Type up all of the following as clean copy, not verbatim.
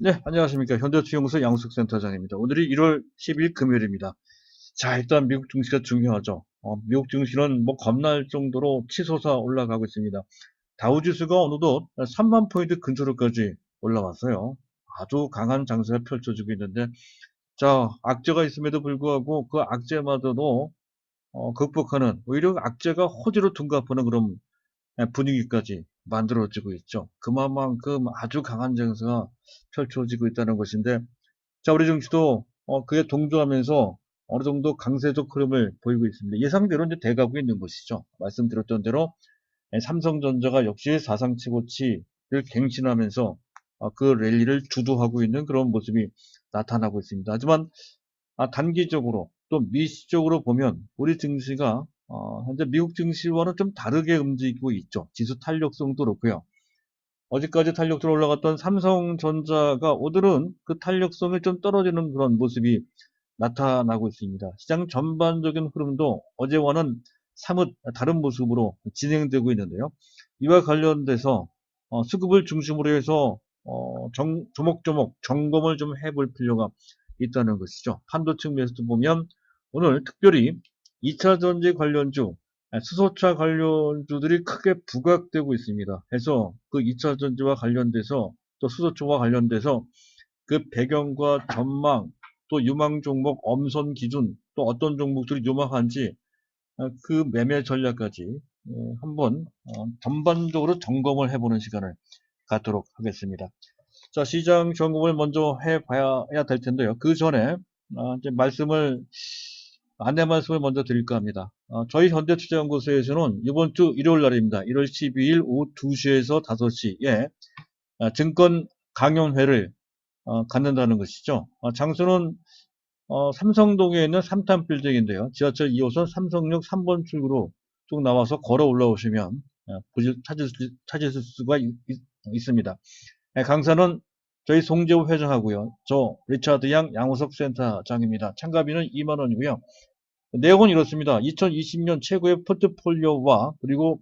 네, 안녕하십니까. 현대투자연구소 양숙센터장입니다. 오늘이 1월 10일 금요일입니다. 자, 일단 미국 증시가 중요하죠. 미국 증시는 뭐 겁날 정도로 치솟아 올라가고 있습니다. 다우지수가 어느덧 3만 포인트 근처로까지 올라왔어요. 아주 강한 장세가 펼쳐지고 있는데, 자, 악재가 있음에도 불구하고 그 악재마저도 극복하는, 오히려 악재가 호재로 둔갑하는 그런 분위기까지 만들어지고 있죠. 그만큼 아주 강한 장세가 펼쳐지고 있다는 것인데, 자, 우리 증시도 그에 동조하면서 어느 정도 강세적 흐름을 보이고 있습니다. 예상대로 이제 돼가고 있는 것이죠. 말씀드렸던 대로 삼성전자가 역시 사상 최고치를 갱신하면서 그 랠리를 주도하고 있는 그런 모습이 나타나고 있습니다. 하지만 단기적으로 또 미시적으로 보면 우리 증시가 현재 미국 증시와는 좀 다르게 움직이고 있죠. 지수 탄력성도 그렇고요. 어제까지 탄력적으로 올라갔던 삼성전자가 오늘은 그 탄력성이 좀 떨어지는 그런 모습이 나타나고 있습니다. 시장 전반적인 흐름도 어제와는 사뭇 다른 모습으로 진행되고 있는데요. 이와 관련돼서 수급을 중심으로 해서 조목조목 점검을 좀 해볼 필요가 있다는 것이죠. 판도 측면에서도 보면 오늘 특별히 2차 전지 관련주, 수소차 관련주들이 크게 부각되고 있습니다. 해서 그 2차 전지와 관련돼서 또 수소차와 관련돼서 그 배경과 전망, 또 유망 종목 엄선 기준, 또 어떤 종목들이 유망한지 그 매매 전략까지 한번 전반적으로 점검을 해보는 시간을 갖도록 하겠습니다. 자, 시장 점검을 먼저 해봐야 될 텐데요. 그 전에 이제 안내 말씀을 먼저 드릴까 합니다. 저희 현대투자연구소에서는 이번 주 일요일 날입니다. 1월 12일 오후 2시에서 5시에 증권 강연회를 갖는다는 것이죠. 장소는 삼성동에 있는 삼탄 빌딩인데요. 지하철 2호선 삼성역 3번 출구로 쭉 나와서 걸어 올라오시면 찾으실 수가 있습니다. 강사는 저희 송재호 회장하고요. 저 리차드 양 양호석 센터장입니다. 참가비는 2만 원이고요. 내용은 이렇습니다. 2020년 최고의 포트폴리오와 그리고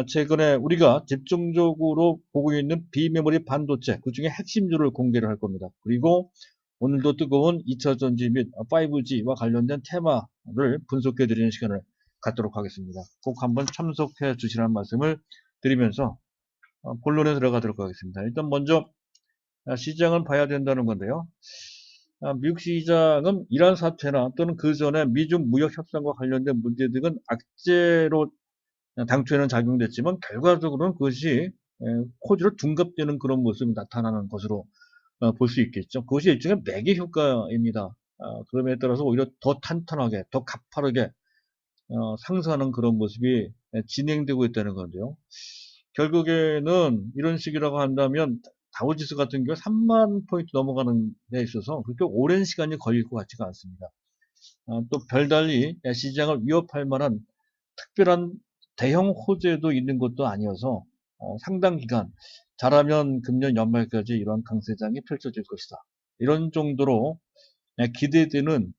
최근에 우리가 집중적으로 보고 있는 비메모리 반도체, 그 중에 핵심주를 공개를 할 겁니다. 그리고 오늘도 뜨거운 2차전지 및 5G와 관련된 테마를 분석해 드리는 시간을 갖도록 하겠습니다. 꼭 한번 참석해 주시라는 말씀을 드리면서 본론에 들어가도록 하겠습니다. 일단 먼저 시장을 봐야 된다는 건데요. 미국 시장은 이란 사태나 또는 그 전에 미중 무역 협상과 관련된 문제 등은 악재로 당초에는 작용됐지만 결과적으로는 그것이 코드로 둔갑되는 그런 모습이 나타나는 것으로 볼 수 있겠죠. 그것이 일종의 매개 효과입니다. 그럼에 따라서 오히려 더 탄탄하게, 더 가파르게 상승하는 그런 모습이 진행되고 있다는 건데요. 결국에는 이런 식이라고 한다면 다우지수 같은 경우 3만 포인트 넘어가는 데 있어서 그렇게 오랜 시간이 걸릴 것 같지가 않습니다. 또 별달리 시장을 위협할 만한 특별한 대형 호재도 있는 것도 아니어서 상당 기간 잘하면 금년 연말까지 이러한 강세장이 펼쳐질 것이다. 이런 정도로 기대되는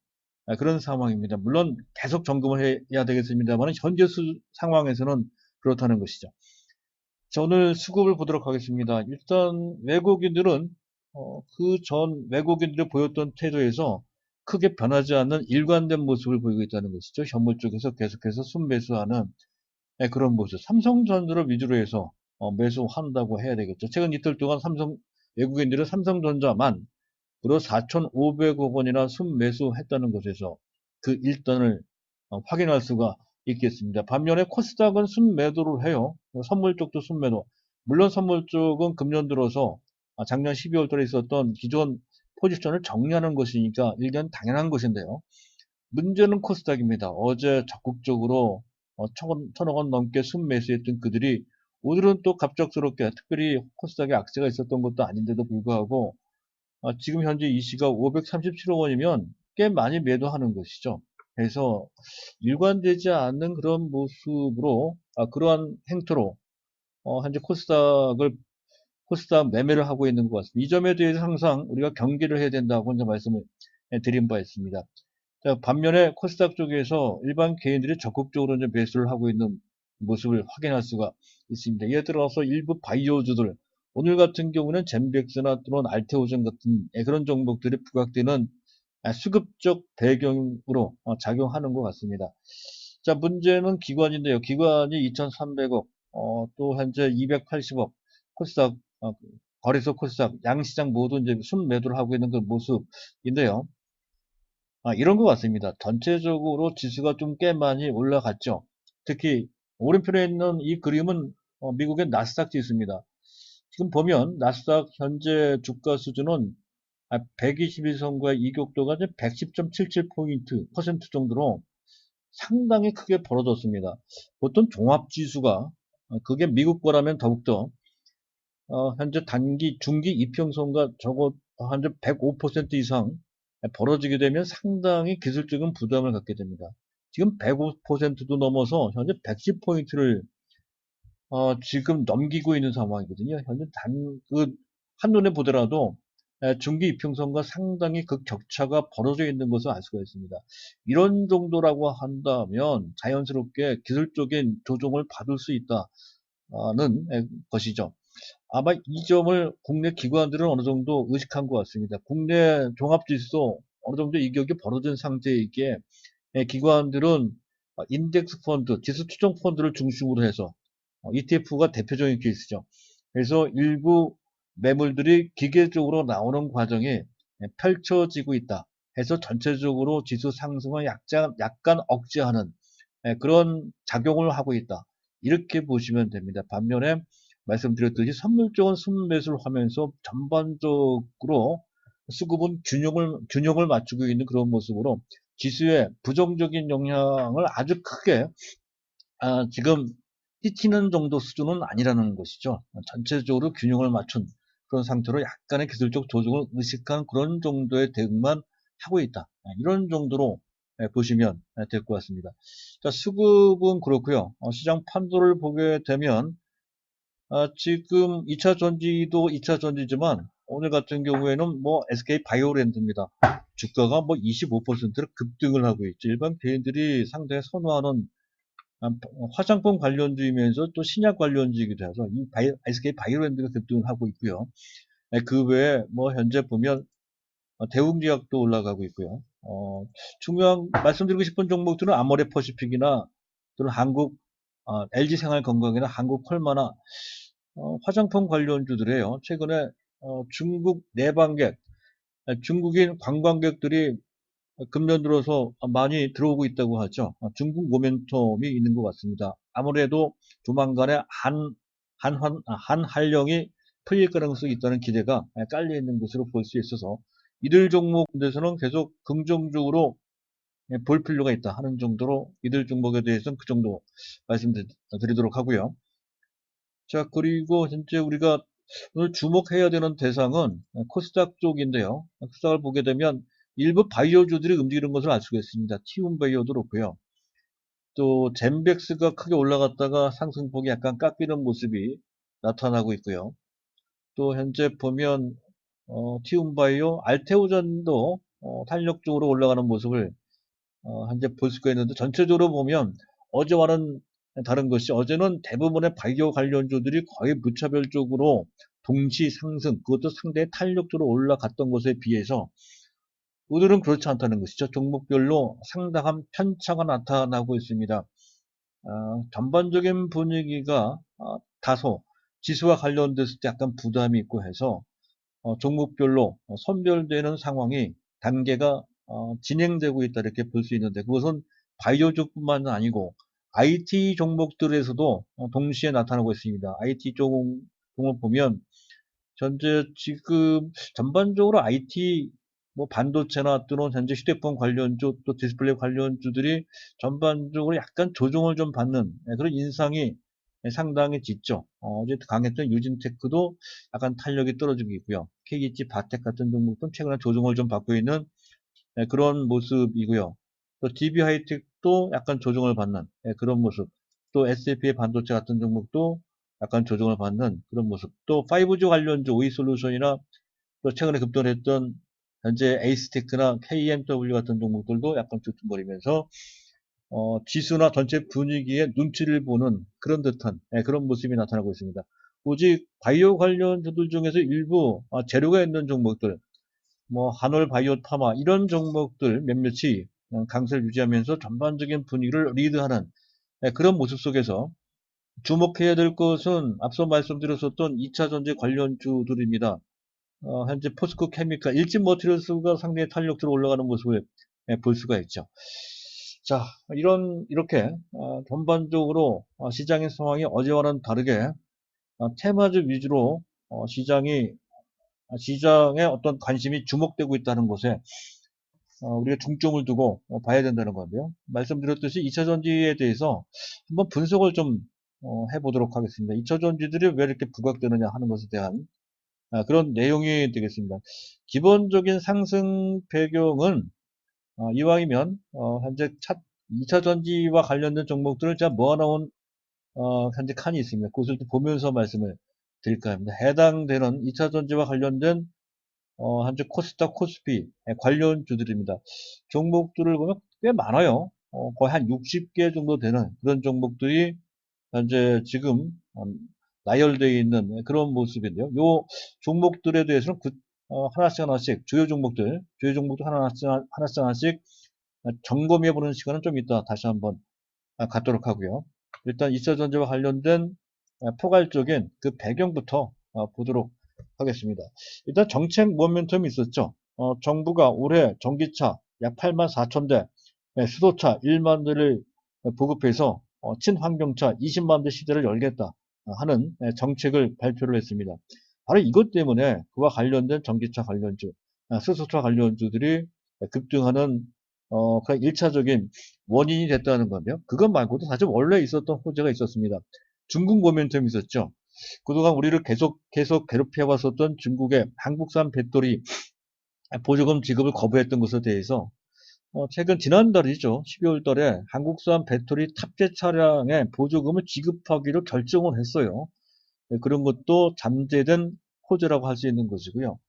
그런 상황입니다. 물론 계속 점검을 해야 되겠습니다만 현재 상황에서는 그렇다는 것이죠. 자, 오늘 수급을 보도록 하겠습니다. 일단 외국인들은 그 전 외국인들이 보였던 태도에서 크게 변하지 않는 일관된 모습을 보이고 있다는 것이죠. 현물 쪽에서 계속해서 순매수하는 그런 모습. 삼성전자를 위주로 해서 매수한다고 해야 되겠죠. 최근 이틀 동안 외국인들은 삼성전자만 무려 4,500억 원이나 순매수했다는 것에서 그 일단을 확인할 수가 있겠습니다. 반면에 코스닥은 순매도를 해요. 선물 쪽도 순매도. 물론 선물 쪽은 금년 들어서 작년 12월 달에 있었던 기존 포지션을 정리하는 것이니까 일견 당연한 것인데요. 문제는 코스닥입니다. 어제 적극적으로 천억 원 넘게 순매수했던 그들이 오늘은 또 갑작스럽게 특별히 코스닥에 악재가 있었던 것도 아닌데도 불구하고 지금 현재 이 시가 537억 원이면 꽤 많이 매도하는 것이죠. 그래서 일관되지 않는 그런 모습으로 그러한 행태로 현재 코스닥 매매를 하고 있는 것 같습니다. 이 점에 대해서 항상 우리가 경계를 해야 된다고 이제 말씀을 드린 바 있습니다. 자, 반면에 코스닥 쪽에서 일반 개인들이 적극적으로 이제 매수를 하고 있는 모습을 확인할 수가 있습니다. 예를 들어서 일부 바이오주들 오늘 같은 경우는 젠백스나 또는 알테오젠 같은 그런 종목들이 부각되는 수급적 배경으로 작용하는 것 같습니다. 자, 문제는 기관인데요. 기관이 2,300억, 또 현재 280억, 코스닥, 거래소 코스닥, 양시장 모두 이제 순매도를 하고 있는 그 모습인데요. 이런 것 같습니다. 전체적으로 지수가 좀 꽤 많이 올라갔죠. 특히 오른편에 있는 이 그림은 미국의 나스닥 지수입니다. 지금 보면 나스닥 현재 주가 수준은 121선과의 이격도가 110.77포인트 퍼센트 정도로 상당히 크게 벌어졌습니다. 보통 종합지수가 그게 미국 거라면 더욱더 현재 단기, 중기 이평선과 적어 현재 105% 이상 벌어지게 되면 상당히 기술적인 부담을 갖게 됩니다. 지금 105%도 넘어서 현재 110포인트를 지금 넘기고 있는 상황이거든요. 현재 한눈에 보더라도 중기 이평선과 상당히 그 격차가 벌어져 있는 것을 알 수가 있습니다. 이런 정도라고 한다면 자연스럽게 기술적인 조정을 받을 수 있다는 것이죠. 아마 이 점을 국내 기관들은 어느 정도 의식한 것 같습니다. 국내 종합지수 어느 정도 이격이 벌어진 상태이기에 기관들은 인덱스 펀드, 지수 추정 펀드를 중심으로 해서 ETF가 대표적인 케이스죠. 그래서 일부 매물들이 기계적으로 나오는 과정이 펼쳐지고 있다. 해서 전체적으로 지수 상승을 약간 억제하는 그런 작용을 하고 있다. 이렇게 보시면 됩니다. 반면에 말씀드렸듯이 선물 쪽은 순매수를 하면서 전반적으로 수급은 균형을 맞추고 있는 그런 모습으로 지수에 부정적인 영향을 아주 크게 지금 끼치는 정도 수준은 아니라는 것이죠. 전체적으로 균형을 맞춘 그런 상태로 약간의 기술적 조정을 의식한 그런 정도의 대응만 하고 있다. 이런 정도로 보시면 될 것 같습니다. 자, 수급은 그렇고요. 시장 판도를 보게 되면 지금 2차 전지도 2차 전지지만 오늘 같은 경우에는 뭐 SK 바이오랜드입니다. 주가가 뭐 25%를 급등을 하고 있죠. 일반 개인들이 상당히 선호하는 화장품 관련주이면서 또 신약 관련주이기도 해서 이 SK 바이오랜드가 급등을 하고 있고요. 그 외에 뭐 현재 보면 대웅제약도 올라가고 있고요. 중요한 말씀드리고 싶은 종목들은 아모레 퍼시픽이나 또는 LG생활건강이나 한국콜마나 화장품 관련주들이에요. 최근에 중국 내방객, 중국인 관광객들이 금년 들어서 많이 들어오고 있다고 하죠. 중국 모멘텀이 있는 것 같습니다. 아무래도 조만간에 한한령이 풀릴 가능성이 있다는 기대가 깔려 있는 것으로 볼 수 있어서 이들 종목에서는 계속 긍정적으로 볼 필요가 있다 하는 정도로 이들 종목에 대해서는 그 정도 말씀드리도록 하고요. 자, 그리고 현재 우리가 오늘 주목해야 되는 대상은 코스닥 쪽인데요. 코스닥을 보게 되면 일부 바이오주들이 움직이는 것을 알 수가 있습니다. 티움바이오도 그렇고요. 또 젠백스가 크게 올라갔다가 상승폭이 약간 깎이는 모습이 나타나고 있고요. 또 현재 보면 티움바이오, 알테오전도 탄력적으로 올라가는 모습을 현재 볼 수가 있는데 전체적으로 보면 어제와는 다른 것이 어제는 대부분의 바이오 관련주들이 거의 무차별적으로 동시 상승, 그것도 상당히 탄력적으로 올라갔던 것에 비해서 오늘은 그렇지 않다는 것이죠. 종목별로 상당한 편차가 나타나고 있습니다. 전반적인 분위기가 다소 지수와 관련됐을 때 약간 부담이 있고 해서 종목별로 선별되는 상황이 단계가 진행되고 있다 이렇게 볼 수 있는데 그것은 바이오주뿐만 아니고 IT 종목들에서도 동시에 나타나고 있습니다. IT 종목을 보면 현재 지금 전반적으로 IT 뭐 반도체나 또는 현재 휴대폰 관련주 또 디스플레이 관련주들이 전반적으로 약간 조정을 좀 받는 그런 인상이 상당히 짙죠. 어제 강했던 유진테크도 약간 탄력이 떨어지고 있고요. KGC 바텍 같은 종목도 최근에 조정을 좀 받고 있는 그런 모습이고요. 또 DB 하이텍도 약간 조정을 받는 그런 모습. 또 SAP의 반도체 같은 종목도 약간 조정을 받는 그런 모습. 또 5G 관련주 OE솔루션이나 또 최근에 급등했던 현재 에이스테크나 KMW 같은 종목들도 약간 쭈뚱거리면서 지수나 전체 분위기에 눈치를 보는 그런 듯한 그런 모습이 나타나고 있습니다. 오직 바이오 관련주들 중에서 일부 재료가 있는 종목들, 뭐 한올 바이오 파마 이런 종목들 몇몇이 강세를 유지하면서 전반적인 분위기를 리드하는 그런 모습 속에서 주목해야 될 것은 앞서 말씀드렸었던 2차 전지 관련주들입니다. 현재 포스코 케미칼, 일진 머티리얼스가 상당히 탄력적으로 올라가는 모습을 볼 수가 있죠. 자, 이렇게 전반적으로 시장의 상황이 어제와는 다르게 테마주 위주로 시장의 어떤 관심이 주목되고 있다는 것에 우리가 중점을 두고 봐야 된다는 건데요. 말씀드렸듯이 2차 전지에 대해서 한번 분석을 좀 해보도록 하겠습니다. 2차 전지들이 왜 이렇게 부각되느냐 하는 것에 대한 그런 내용이 되겠습니다. 기본적인 상승 배경은 이왕이면 현재 2차 전지와 관련된 종목들을 제가 모아놓은 현재 칸이 있습니다. 그것을 보면서 말씀을 드릴까 합니다. 해당되는 2차 전지와 관련된 현재 코스닥, 코스피 관련주들입니다. 종목들을 보면 꽤 많아요. 거의 한 60개 정도 되는 그런 종목들이 현재 지금 나열되어 있는 그런 모습인데요. 요 종목들에 대해서는 하나씩 주요 종목들 하나씩 점검해 보는 시간은 좀 이따 다시 한번 갖도록 하고요. 일단 2차 전지와 관련된 포괄적인 그 배경부터 보도록 하겠습니다. 일단 정책 모멘텀이 있었죠. 정부가 올해 전기차 약 84,000대, 수소차 1만 대를 보급해서 친환경차 20만 대 시대를 열겠다 하는 정책을 발표를 했습니다. 바로 이것 때문에 그와 관련된 전기차 관련주, 수소차 관련주들이 급등하는 그런 1차적인 원인이 됐다는 건데요. 그것 말고도 사실 원래 있었던 호재가 있었습니다. 중국 모멘텀이 있었죠. 그동안 우리를 계속 괴롭혀 왔었던 중국의 한국산 배터리 보조금 지급을 거부했던 것에 대해서 최근 지난달이죠. 12월 달에 한국산 배터리 탑재 차량에 보조금을 지급하기로 결정을 했어요. 그런 것도 잠재된 호재라고 할 수 있는 것이고요.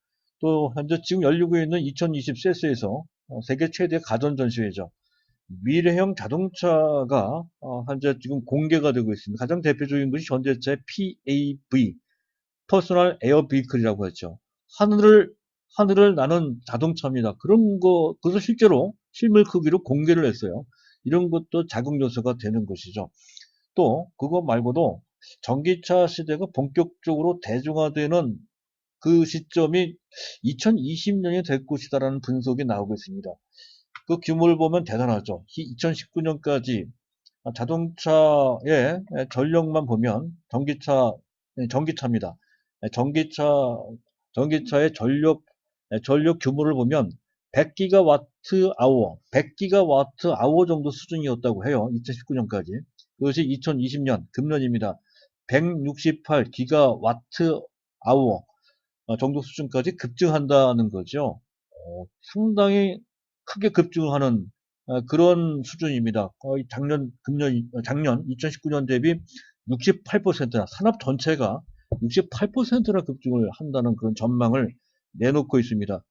또 현재 지금 열리고 있는 2020 세스에서 세계 최대 가전 전시회죠. 미래형 자동차가 현재 지금 공개가 되고 있습니다. 가장 대표적인 것이 현대차의 PAV, 퍼스널 에어 비클이라고 했죠. 하늘을 나는 자동차입니다. 그것을 실제로 실물 크기로 공개를 했어요. 이런 것도 자극 요소가 되는 것이죠. 또 그거 말고도 전기차 시대가 본격적으로 대중화되는 그 시점이 2020년이 될 것이다라는 분석이 나오고 있습니다. 그 규모를 보면 대단하죠. 2019년까지 자동차의 전력만 보면 전기차입니다. 전기차의 전력 규모를 보면 100기가와트 아워 정도 수준이었다고 해요. 2019년까지. 그것이 2020년 금년입니다. 168기가와트 아워 정도 수준까지 급증한다는 거죠. 상당히 크게 급증하는 그런 수준입니다. 거의 작년 2019년 대비 68%나 산업 전체가 68%나 급증을 한다는 그런 전망을 내놓고 있습니다.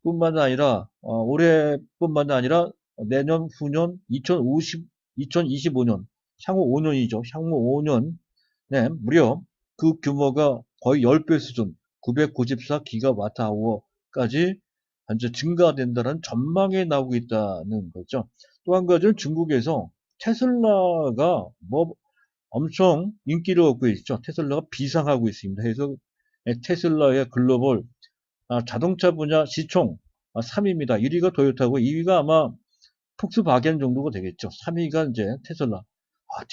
뿐만 아니라 올해뿐만 아니라 내년, 후년, 2025년 향후 5년이죠. 향후 5년에 무려 그 규모가 거의 10배 수준 994기가와트 아워까지 현재 증가된다는 전망이 나오고 있다는 거죠. 또 한 가지는 중국에서 테슬라가 엄청 인기를 얻고 있죠. 테슬라가 비상하고 있습니다. 그래서 테슬라의 글로벌 자동차 분야 시총 3위입니다. 1위가 도요타고 2위가 아마 폭스바겐 정도가 되겠죠. 3위가 이제 테슬라.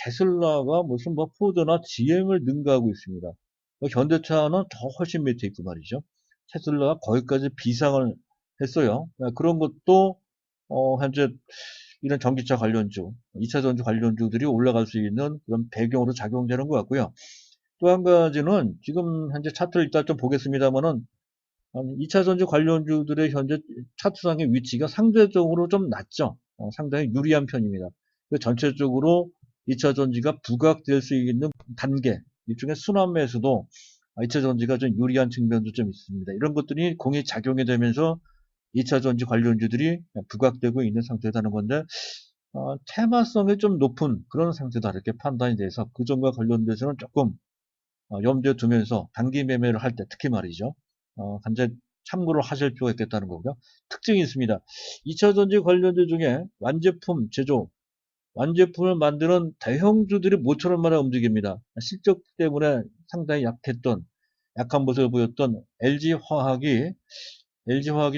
테슬라가 무슨 포드나 GM을 능가하고 있습니다. 현대차는 더 훨씬 밑에 있고 말이죠. 테슬라가 거기까지 비상을 했어요. 그런 것도 현재 이런 전기차 관련주, 2차 전지 관련주들이 올라갈 수 있는 그런 배경으로 작용되는 것 같고요. 또 한 가지는 지금 현재 차트를 일단 좀 보겠습니다만은 2차 전지 관련주들의 현재 차트상의 위치가 상대적으로 좀 낮죠. 상당히 유리한 편입니다. 전체적으로 2차 전지가 부각될 수 있는 단계, 일종의 순환매수도 2차 전지가 좀 유리한 측면도 좀 있습니다. 이런 것들이 공이 작용이 되면서 2차 전지 관련주들이 부각되고 있는 상태라는 건데, 테마성이 좀 높은 그런 상태다 이렇게 판단이 돼서 그 점과 관련돼서는 조금 염두에 두면서 단기 매매를 할 때 특히 말이죠. 간절 참고를 하실 필요가 있겠다는 거고요. 특징이 있습니다. 2차전지 관련주 중에 완제품 제조, 완제품을 만드는 대형주들이 모처럼 만에 움직입니다. 실적 때문에 상당히 약한 모습을 보였던 LG화학이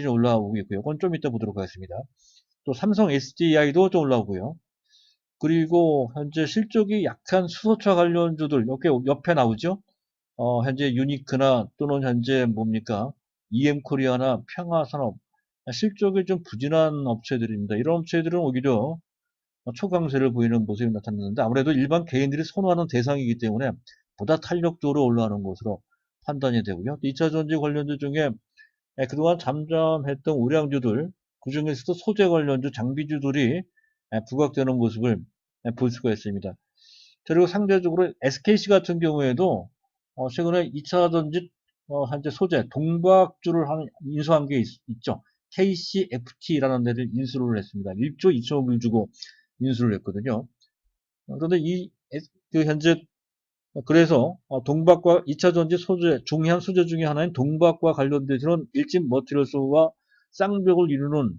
좀 올라오고 있고요. 그건 좀 이따 보도록 하겠습니다. 또 삼성 SDI도 좀 올라오고요. 그리고 현재 실적이 약한 수소차 관련주들 이렇게 옆에 나오죠. 현재 유니크나 또는 현재 뭡니까? EM코리아나 평화산업 실적이 좀 부진한 업체들입니다. 이런 업체들은 오히려 초강세를 보이는 모습이 나타났는데 아무래도 일반 개인들이 선호하는 대상이기 때문에 보다 탄력적으로 올라가는 것으로 판단이 되고요. 2차 전지 관련주 중에 그동안 잠잠했던 우량주들, 그중에서도 소재 관련주, 장비주들이 부각되는 모습을 볼 수가 있습니다. 그리고 상대적으로 SKC 같은 경우에도 최근에 2차 전지 현재 소재, 동박주를 인수한 게 있죠. KCFT라는 데를 인수를 했습니다. 1조 2천억을 주고 인수를 했거든요. 그런데 현재 그래서 동박과 2차 전지 소재, 중요한 소재 중에 하나인 동박과 관련돼서는 일진 머티리얼스와 쌍벽을 이루는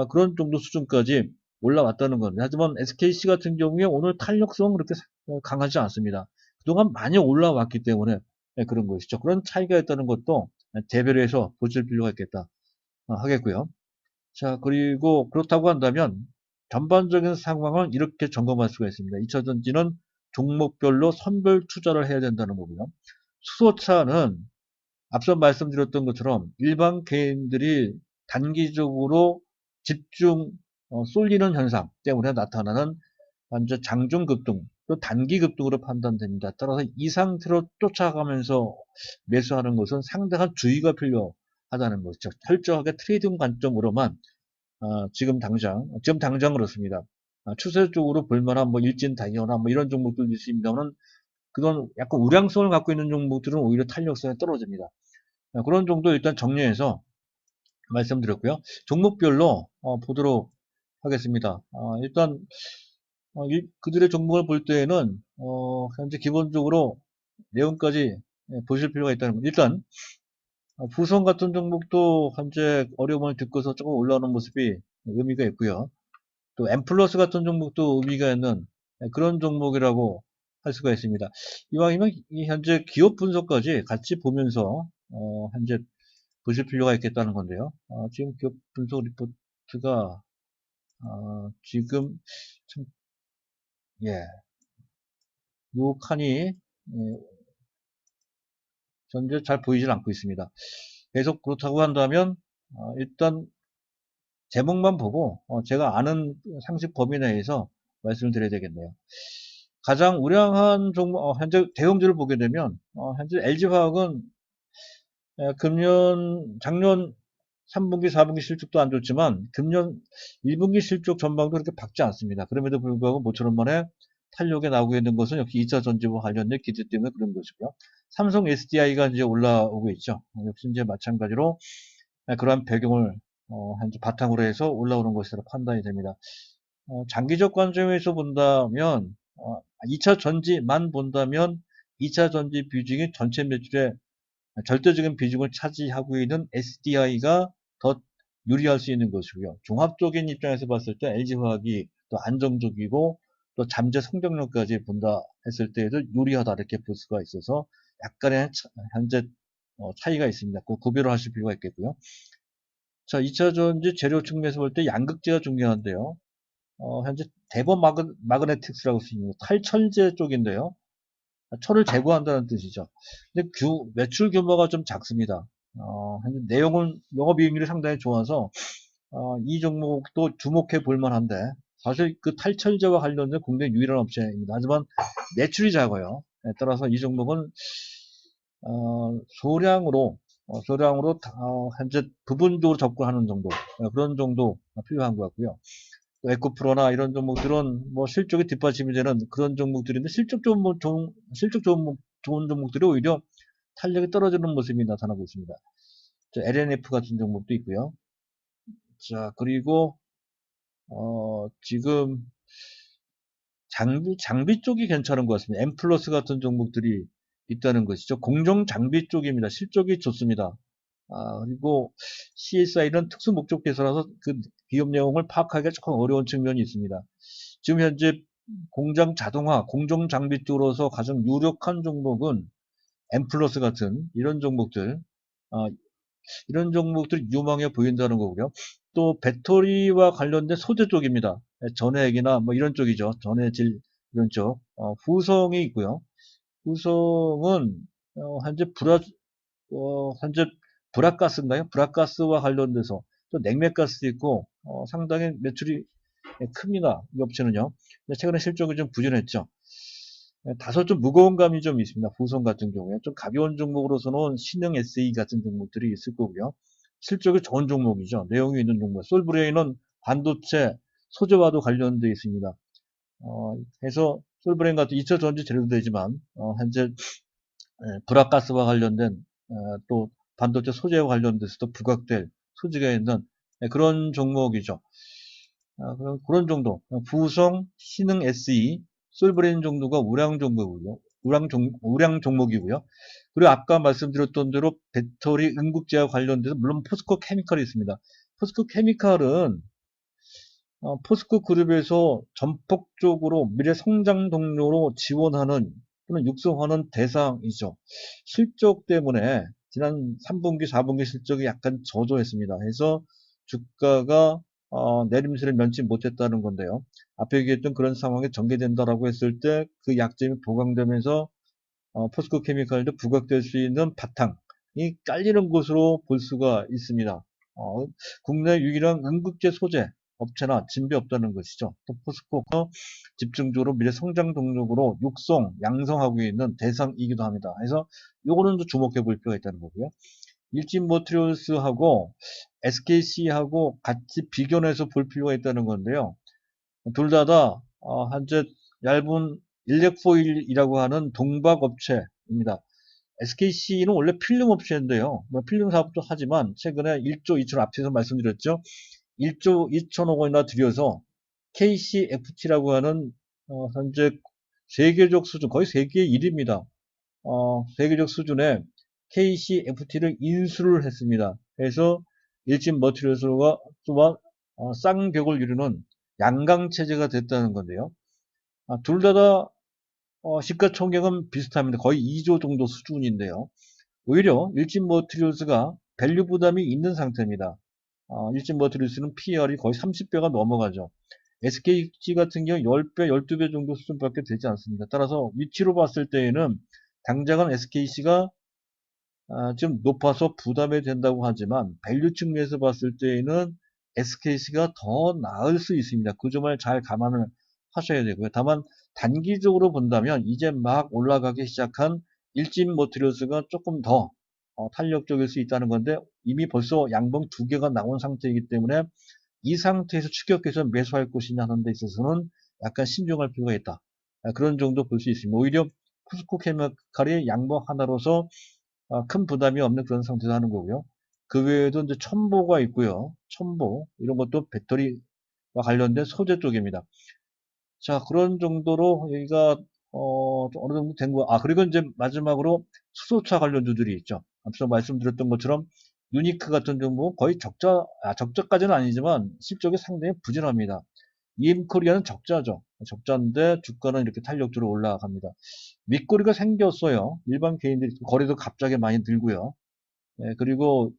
그런 정도 수준까지 올라왔다는 겁니다. 하지만 SKC 같은 경우에 오늘 탄력성은 그렇게 강하지 않습니다. 그동안 많이 올라왔기 때문에 그런 것이죠. 그런 차이가 있다는 것도 대별해서 보실 필요가 있겠다 하겠고요. 자, 그리고 그렇다고 한다면 전반적인 상황은 이렇게 점검할 수가 있습니다. 2차 전지는 종목별로 선별 투자를 해야 된다는 거고요. 수소차는 앞서 말씀드렸던 것처럼 일반 개인들이 단기적으로 집중 쏠리는 현상 때문에 나타나는 완전 장중 급등, 또 단기 급등으로 판단됩니다. 따라서 이 상태로 쫓아가면서 매수하는 것은 상당한 주의가 필요하다는 것이죠. 철저하게 트레이딩 관점으로만 지금 당장 그렇습니다. 추세 쪽으로 볼만한 뭐 일진 다이어나 뭐 이런 종목들 있습니다만 그건 약간 우량성을 갖고 있는 종목들은 오히려 탄력성이 떨어집니다. 그런 정도 일단 정리해서 말씀드렸고요. 종목별로 보도록 하겠습니다. 일단 그들의 종목을 볼 때에는 현재 기본적으로 내용까지 보실 필요가 있다는 거. 일단 부성 같은 종목도 현재 어려움을 겪어서 조금 올라오는 모습이 의미가 있고요. 또 엠플러스 같은 종목도 의미가 있는 그런 종목이라고 할 수가 있습니다. 이왕이면 이 현재 기업 분석까지 같이 보면서 현재 보실 필요가 있겠다는 건데요. 지금 기업 분석 리포트가 지금 참, 예, 요 칸이 현재 잘 보이질 않고 있습니다. 계속 그렇다고 한다면 일단 제목만 보고 제가 아는 상식 범위 내에서 말씀을 드려야 되겠네요. 가장 우량한 종목, 현재 대형주를 보게 되면 현재 LG화학은 작년 3분기, 4분기 실적도 안 좋지만 금년 1분기 실적 전망도 그렇게 밝지 않습니다. 그럼에도 불구하고 모처럼 만에 탄력에 나오고 있는 것은 역시 2차 전지와 관련된 기대 때문에 그런 것이고요. 삼성 SDI가 이제 올라오고 있죠. 역시 이제 마찬가지로 그러한 배경을 현재 바탕으로 해서 올라오는 것으로 판단이 됩니다. 장기적 관점에서 본다면 2차 전지만 본다면 2차 전지 비중이 전체 매출의 절대적인 비중을 차지하고 있는 SDI가 더 유리할 수 있는 것이고요. 종합적인 입장에서 봤을 때 LG화학이 또 안정적이고 또 잠재 성장력까지 본다 했을 때에도 유리하다 이렇게 볼 수가 있어서 약간의 현재 차이가 있습니다. 그 구별을 하실 필요가 있겠고요. 자, 2차 전지 재료 측면에서 볼 때 양극재가 중요한데요. 현재 대버 마그네틱스라고 쓰입니다. 탈철제 쪽인데요. 철을 제거한다는 뜻이죠. 근데 매출 규모가 좀 작습니다. 현재 내용은 영업이익률이 상당히 좋아서 이 종목도 주목해 볼 만한데 사실 그 탈철제와 관련된 국내 유일한 업체입니다. 하지만 매출이 작아요. 따라서 이 종목은 소량으로 현재 부분적으로 접근하는 정도 그런 정도 필요한 것 같고요. 에코프로나 이런 종목들은 뭐 실적이 뒷받침이 되는 그런 종목들인데 실적 좋은 종목들이 오히려 탄력이 떨어지는 모습이 나타나고 있습니다. LNF 같은 종목도 있고요. 자, 그리고 지금 장비 쪽이 괜찮은 것 같습니다. 엠플러스 같은 종목들이 있다는 것이죠. 공정 장비 쪽입니다. 실적이 좋습니다. 그리고 CSI는 특수 목적 대사라서 그 기업 내용을 파악하기가 조금 어려운 측면이 있습니다. 지금 현재 공장 자동화, 공정 장비 쪽으로서 가장 유력한 종목은 엠플러스 같은 이런 종목들, 아, 이런 종목들이 유망해 보인다는 거고요. 또 배터리와 관련된 소재 쪽입니다. 전해액이나 뭐 이런 쪽이죠. 전해질 이런 쪽. 후성이 있고요. 후성은 현재 불화가스인가요? 불화가스와 관련돼서 또 냉매가스도 있고 상당히 매출이 큽니다. 이 업체는요. 근데 최근에 실적이 좀 부진했죠. 다소 좀 무거운 감이 좀 있습니다. 후성 같은 경우에 좀 가벼운 종목으로서는 신흥 SE 같은 종목들이 있을 거고요. 실적이 좋은 종목이죠. 내용이 있는 종목. 솔브레인은 반도체 소재와도 관련되어 있습니다. 해서 솔브레인 같은 2차 전지 재료도 되지만 현재 불화가스와 관련된 또 반도체 소재와 관련돼서도 부각될 소지가 있는 그런 종목이죠. 그런 정도. 부성, 신흥 SE, 솔브레인 정도가 우량 종목이고요. 우량 종목이고요. 그리고 아까 말씀드렸던 대로 배터리 응급제와 관련돼서 물론 포스코 케미칼이 있습니다. 포스코 케미칼은 포스코 그룹에서 전폭적으로 미래 성장 동료로 지원하는 또는 육성하는 대상이죠. 실적 때문에 지난 3분기, 4분기 실적이 약간 저조했습니다. 해서 주가가 내림세를 면치 못했다는 건데요. 앞에 얘기했던 그런 상황이 전개된다라고 했을 때 그 약점이 보강되면서 포스코 케미칼도 부각될 수 있는 바탕이 깔리는 것으로 볼 수가 있습니다. 국내 유일한 응급제 소재 업체나 진배 없다는 것이죠. 또 포스코가 집중적으로 미래 성장 동력으로 육성, 양성하고 있는 대상이기도 합니다. 그래서 요거는 좀 주목해 볼 필요가 있다는 거고요. 일진모트리얼스하고 SKC하고 같이 비교해서 볼 필요가 있다는 건데요. 둘 다 현재 얇은 일렉포일이라고 하는 동박 업체입니다. SKC는 원래 필름 업체인데요. 뭐 필름 사업도 하지만 최근에 1조 2천 앞에서 말씀드렸죠. 1조 2천억 원이나 들여서 KCFT라고 하는 현재 세계적 수준 거의 세계 1위입니다. 세계적 수준의 KCFT를 인수를 했습니다. 그래서 일진 머티리얼스와 또한 쌍벽을 이루는 양강 체제가 됐다는 건데요. 둘 다 시가총액은 비슷합니다. 거의 2조 정도 수준인데요. 오히려 일진 머티리얼스가 밸류 부담이 있는 상태입니다. 일진 머티리얼스는 PER이 거의 30배가 넘어가죠. SKC 같은 경우 10배, 12배 정도 수준밖에 되지 않습니다. 따라서 위치로 봤을 때에는 당장은 SKC가 좀 높아서 부담이 된다고 하지만 밸류 측면에서 봤을 때에는 SKC가 더 나을 수 있습니다. 그 점을 잘 감안을 하셔야 되고요. 다만 단기적으로 본다면 이제 막 올라가기 시작한 일진 머티리얼스가 조금 더 탄력적일 수 있다는 건데 이미 벌써 양봉 두 개가 나온 상태이기 때문에 이 상태에서 추격해서 매수할 것이냐 하는 데 있어서는 약간 신중할 필요가 있다. 그런 정도 볼 수 있습니다. 오히려 포스코 케미칼이 양봉 하나로서 큰 부담이 없는 그런 상태로 하는 거고요. 그 외에도 이제 첨보가 있고요. 첨보 이런 것도 배터리와 관련된 소재 쪽입니다. 자, 그런 정도로 여기가 좀 어느 정도 된 거. 그리고 이제 마지막으로 수소차 관련주들이 있죠. 앞서 말씀드렸던 것처럼 유니크 같은 종목은 거의 적자까지는 아니지만 실적이 상당히 부진합니다. EM코리아는 적자죠. 적자인데 주가는 이렇게 탄력적으로 올라갑니다. 밑거리가 생겼어요. 일반 개인들이 거래도 갑자기 많이 들고요. 그리고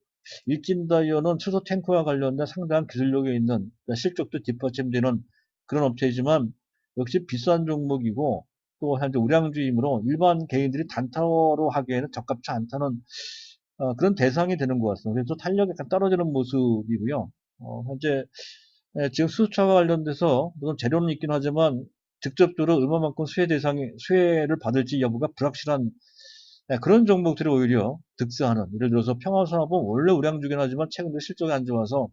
일진다이어는 수소 탱크와 관련된 상당한 기술력이 있는 실적도 뒷받침되는 그런 업체이지만 역시 비싼 종목이고 또 현재 우량주이므로 일반 개인들이 단타로 하기에는 적합치 않다는 그런 대상이 되는 것 같습니다. 그래서 탄력이 약간 떨어지는 모습이고요. 현재 지금 수소차와 관련돼서 물론 재료는 있긴 하지만 직접적으로 얼마만큼 수혜를 받을지 여부가 불확실한 그런 종목들이 오히려 득세하는, 예를 들어서 평화산업은 원래 우량주긴 하지만 최근에 실적이 안 좋아서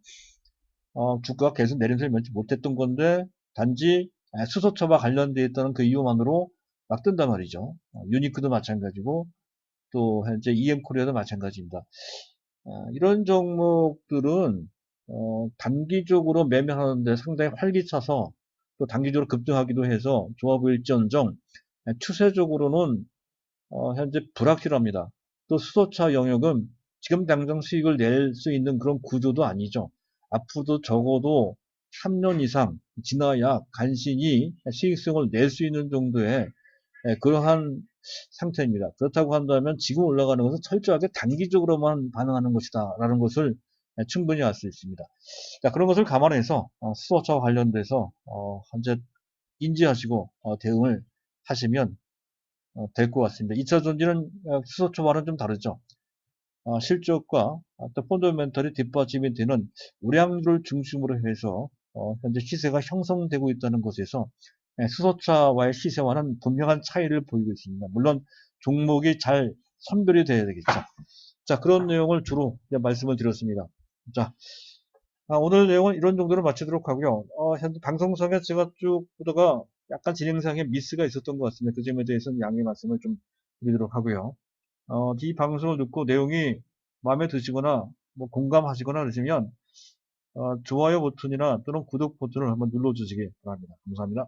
주가가 계속 내림세를 면치 못했던 건데 단지 수소차와 관련되어 있다는 그 이유만으로 막 뜬단 말이죠. 유니크도 마찬가지고 또 현재 EM코리아도 마찬가지입니다. 이런 종목들은 단기적으로 매매하는데 상당히 활기차서 또 단기적으로 급등하기도 해서 좋아 보일지언정 추세적으로는 현재 불확실합니다. 또 수소차 영역은 지금 당장 수익을 낼 수 있는 그런 구조도 아니죠. 앞으로도 적어도 3년 이상 지나야 간신히 수익성을 낼 수 있는 정도의 그러한 상태입니다. 그렇다고 한다면 지금 올라가는 것은 철저하게 단기적으로만 반응하는 것이다 라는 것을 충분히 알 수 있습니다. 자, 그런 것을 감안해서 수소차와 관련돼서 현재 인지하시고 대응을 하시면 될 것 같습니다. 2차 전지는 수소차와는 좀 다르죠. 실적과 또 펀더멘털이 뒷받침이 되는 우량주를 중심으로 해서 현재 시세가 형성되고 있다는 것에서 수소차와의 시세와는 분명한 차이를 보이고 있습니다. 물론 종목이 잘 선별이 돼야 되겠죠. 자, 그런 내용을 주로 말씀을 드렸습니다. 자, 오늘 내용은 이런 정도로 마치도록 하고요. 현재 방송상에 제가 쭉 보다가 약간 진행상에 미스가 있었던 것 같습니다. 그 점에 대해서는 양해 말씀을 좀 드리도록 하고요. 이 방송을 듣고 내용이 마음에 드시거나 뭐 공감하시거나 그러시면 좋아요 버튼이나 또는 구독 버튼을 한번 눌러주시기 바랍니다. 감사합니다.